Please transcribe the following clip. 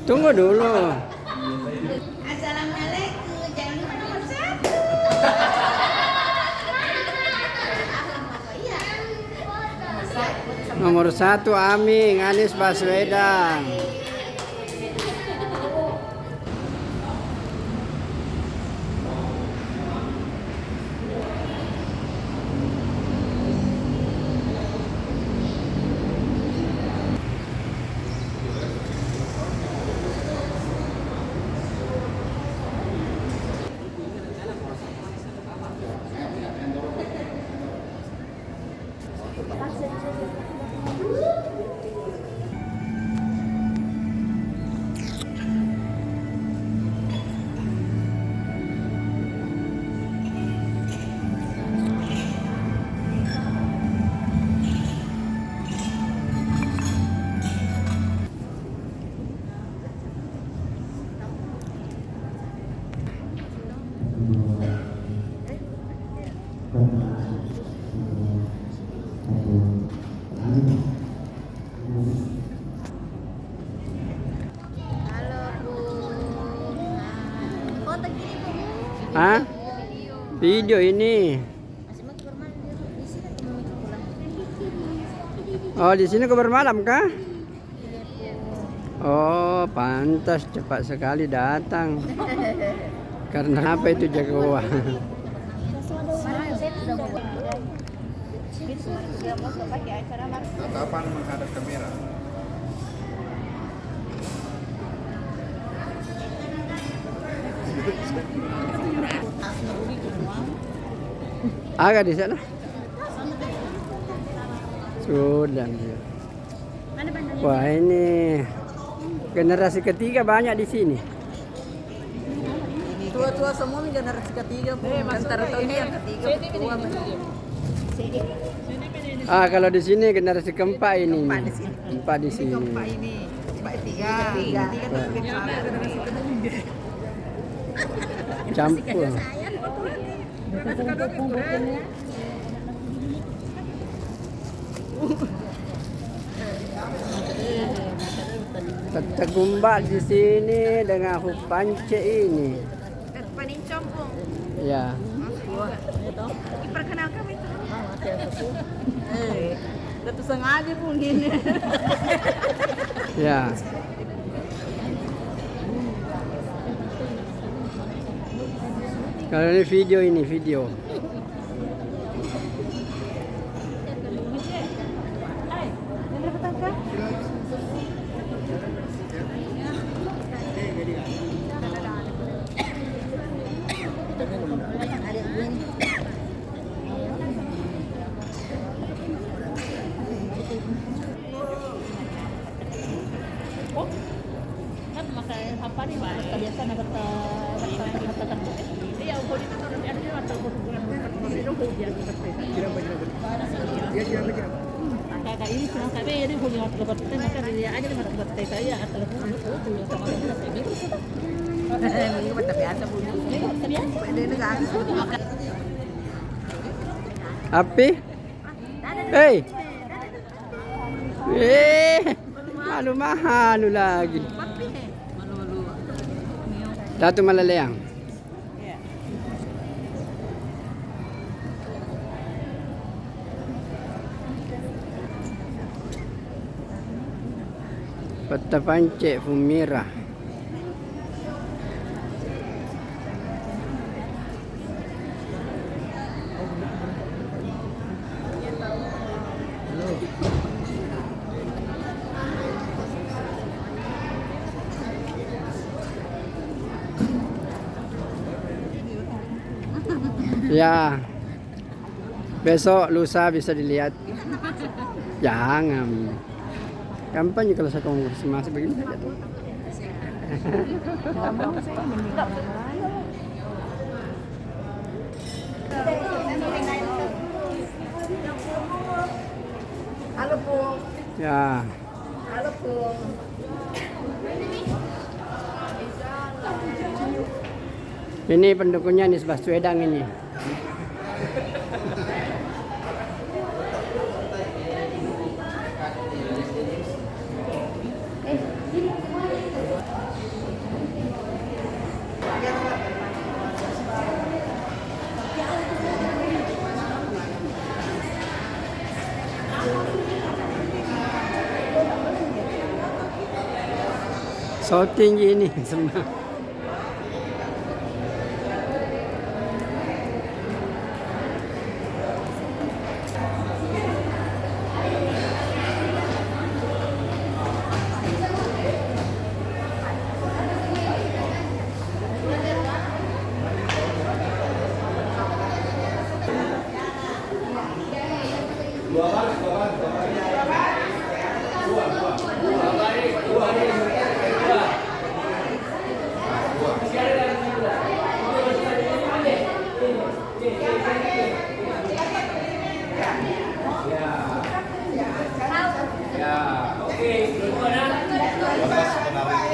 Tunggu dulu. Assalamualaikum, jangan lupa nomor 1. Nomor 1 Aming Anies Baswedan. Hah? Video ini. Oh, di sini kabar malam kah? Oh, pantas cepat sekali datang. Karena apa itu jagoan? Tatapan menghadap kamera. Agak di sana. Sudah. Wah, ini generasi ketiga banyak di sini. Tua-tua semua generasi ketiga pun. Antara tahun ini yang ketiga tua. Ah, kalau di sini generasi keempat ini. Keempat di sini. Keempat ini. Tiga. Campur. Tata Gumbal di sini dengan Hupance ini. Paning Compong. Ya. Diperkenalkan itu. Datu sengaja pun gini. Ya. Kalau ini video. Api? Hei. Malu lagi. Datu Malaleang. Petapance Fumira. Ya, besok lusa bisa dilihat. Jangan. Kampanye kalau saya konfirmasi begini saja tuh. Halo Po. Ya. Halo Po. Ini pendukungnya Anies Baswedan ini. So tinggi ini semua. Ya, oke, dua-dua.